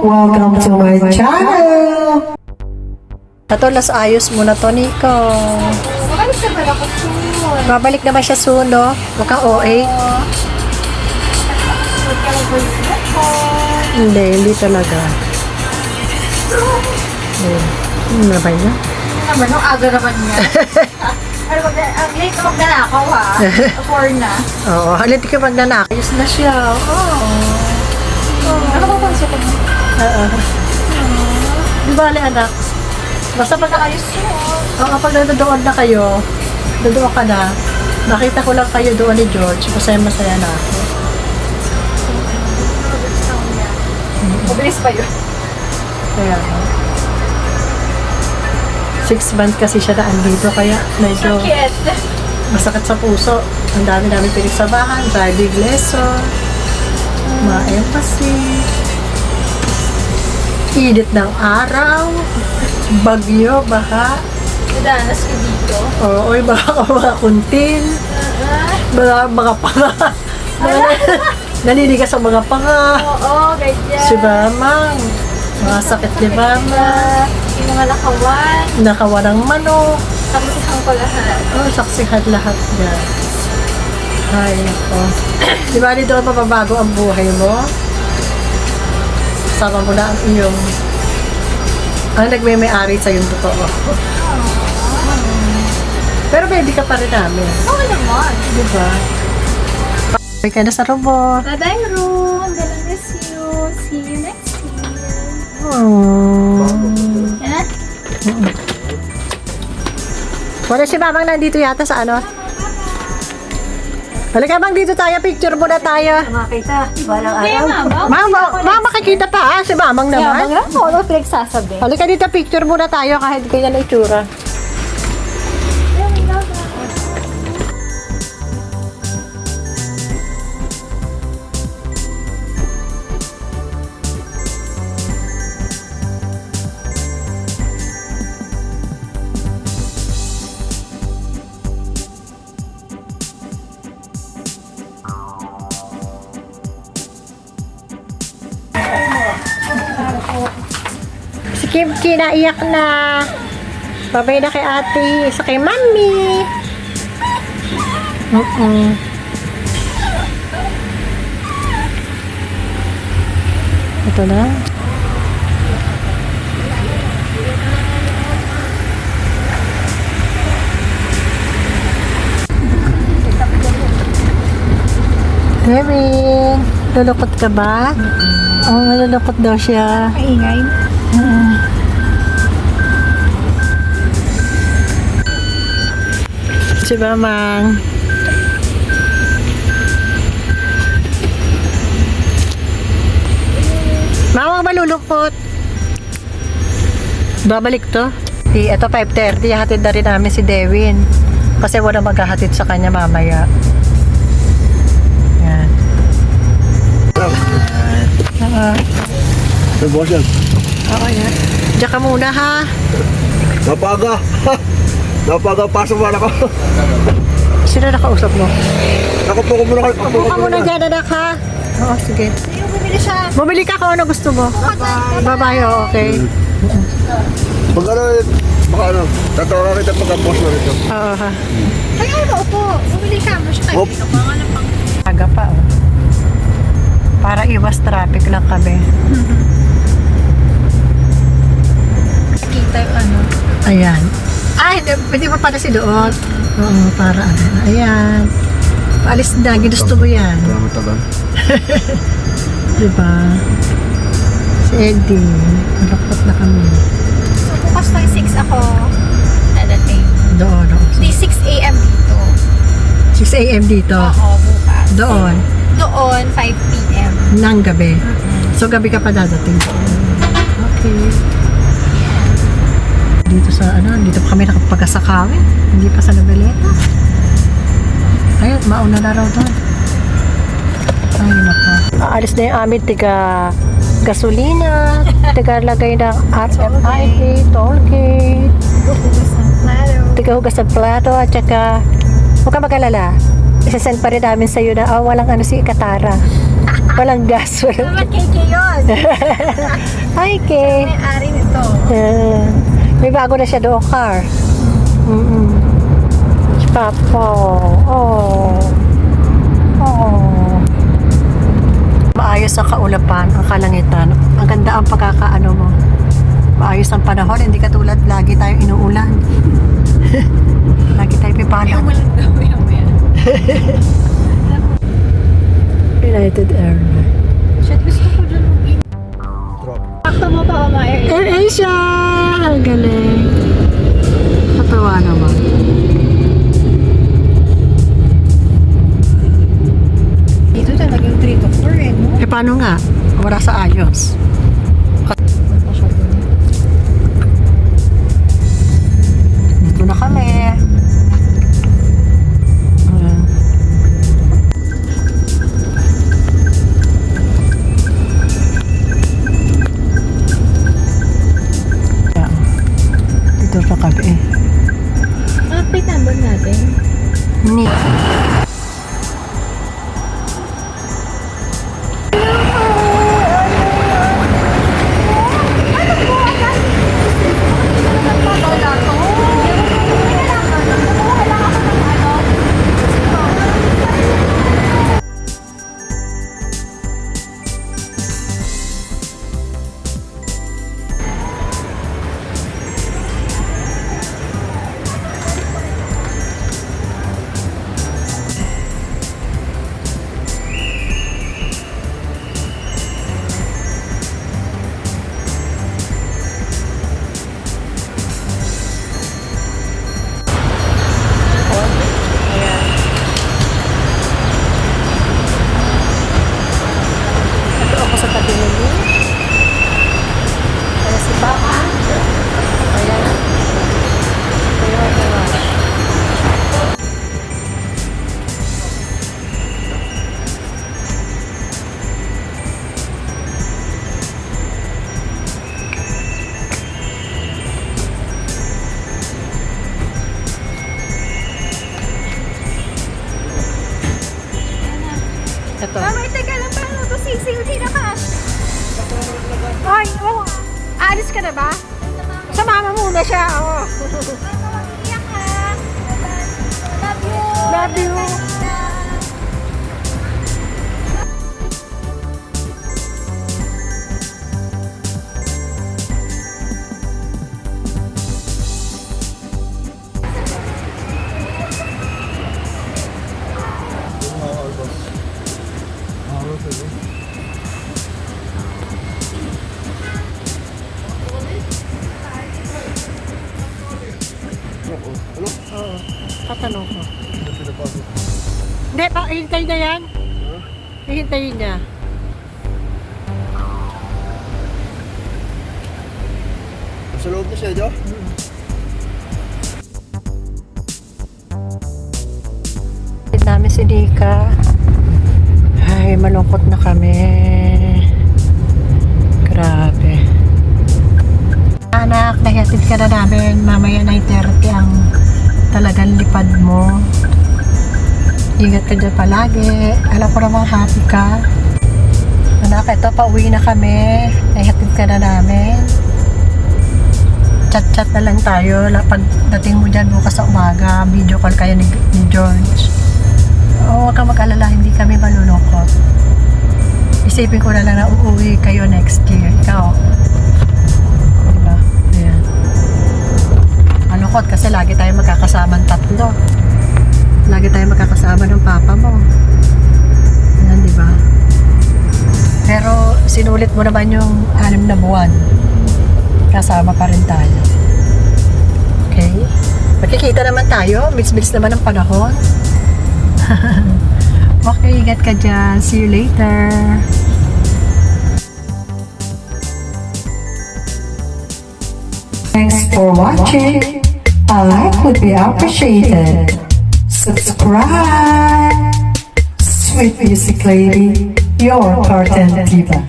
Welcome to my channel! Las ayos muna to, Nico. Babalik naman ako soon. Babalik naman siya soon, no? Huwag kang OA. Huwag ka mag-boyfriend ako. Hindi talaga. Ano ba yun? Ano naman, nung aga naman niya. Ano ba, ang late na magnanakaw ha. 4 na. Oo, halit ka magnanak. Ayos na siya. Ano ba pansin ko mo? Oo. Di ba, anak? Basta pag Ayos yun. kapag nandoon na kayo, nandoon ka na, nakita ko lang kayo doon ni George, masaya-masaya na ako. Mabilis pa yun. Kaya, 6 months kasi siya na andito, kaya medyo Sakit. masakit sa puso. Ang dami-dami pinagsabahan, driving lesson, ma-empathy, init ng araw, bagyo, baha, Nadanas ko dito. oo, mga kuntin, mga panga, naninigas sa mga panga, Oo, ganyan. si Bamang, mga sakit ni Bamang, Yung mga lakawan. nakawarang manok, Saksihan ko lahat. saksihan lahat yan. Ay, ako. Di ba dito mapabago ang buhay mo? Kasama mo na ang iyong ang nagme-may-ari sa yung totoo. Pero baby ka pa rin namin. Okay naman. Di ba? Bye ka na sa robot. Bye-bye, Ru. I'm gonna miss you. See you next year. Oh. Yan. Wala si Mamang nandito yata sa ano? Halika bang dito tayo, picture muna tayo. Makita. Walang Ah, araw. Mama, makikita pa si Mamang naman. Kaya ako, ano pinagsasabi? Halika dito, picture muna tayo kahit ganyan na itsura. Si Kimchi naiyak na. Babay na kay ate. Sa kay mami. Ito na. Debbie, lulukot ka ba? Oo, nalulukot daw siya. Maingay. Si Mamang. Mamang malulukot. Babalik to. Ito 5:30, hatid na rin namin si Devin. Kasi wala maghahatid sa kanya mamaya. Yan. Boss yan. Oo, yan. Diyan ka muna ha. Napaga. Napaga, pasok mo ako. Sino nakausap mo? Nakupo ko muna kayo. Upo ka muna dyan, anak ha. Oo, sige. Yung bumili siya. Bumili ka kung ano gusto mo. Bye-bye, okay. Pag ano, baka ano, tatawagan kita pagka-post mo rito. Oo ha. Kaya ano, upo. Bumili ka mo siya. Hop. Kahit pang ano pang. Aga pa oh. Para iwas traffic lang kami. Nakita yung ano. Ayan. Ay, hindi pa pala si doon. Oo, para ano. Ayan. Paalis na, ginusto mo yan. Salamat tagal. Diba? Si Eddie. Malakot na kami. So, bukas ng 6 ako dadating. Doon. Hindi, 6 a.m. dito. 6 a.m. dito. Oo, bukas. Doon. Doon, 5 p.m. Nang gabi. So, gabi ka pa dadating. Okay. Dito sa ano, dito pa kami nakapagkasakawin. Hindi pa sa Noveleta. Ayun, mauna na raw doon. Ay, naka. Aalis na yung amin tiga gasolina, tiga lagay ng RFID, toll gate, tiga hugas ng plato, at saka huwag ka mag-alala. Isasend pa rin namin sa'yo na walang ano si Katara. Walang gas. Walang... Naman KK yun. Hi, Kay. May-ari nito. May bago na siya doon, car. Si Papa. Oh. Maayos ang kaulapan, ang kalangitan. Ang ganda ang pagkakaano mo. Maayos ang panahon, hindi katulad lagi tayong inuulan. Lagi tayong pipalan. Umalag daw yan. United Airlines. Shit, gusto ko dyan mag-in. Drop. Sakto mo pa, Air AirAsia! Ang galing. Katawa naman. Dito talagang 3 to 4 eh, no? Eh paano nga? Wala sa ayos. Dito na kami. Dito na kami. Update number natin. Ni. Ito ako sa tabi nila. Ayan si Papa. Ayan. Ayan. Ito. Mamay, teka lang, paano ito sisiw? Hindi na cash. Ay, oh. Alis ka na ba? Sa mama muna siya. Oh. Iyak ka. Love you. Love you. Ano? Oo. Tatanong ko. Ano pinapasok? Hindi, hintayin na yan. Hihintayin niya. Sa loob na siya, Jo? Namin si Nika. Ay, malungkot na kami. Grabe. Anak, nahihatid ka na namin. Mamaya 9:30 ang talagang lipad mo. Ingat ka dyan palagi. Alam ko namang happy ka. Anak, ito, pauwi na kami. Nahihatid ka na namin. Chat-chat na lang tayo. Pagdating mo dyan bukas sa umaga, video call kayo ni George. Huwag kang mag-alala, hindi kami malulungkot. Isipin ko na lang na uuwi kayo next year. Ikaw. Diba? Ayan. Malungkot kasi lagi tayo magkakasama ng tatlo. Lagi tayo magkakasama ng papa mo. Ayan, diba? Pero sinulit mo naman yung 6 na buwan. Kasama pa rin tayo. Okay? Magkikita naman tayo. Mix-mix naman ang panahon. Okay, ingat ka dyan. See you later. Thanks for watching. A like would be appreciated. Subscribe. Sweet Music Lady, your cartoon diva.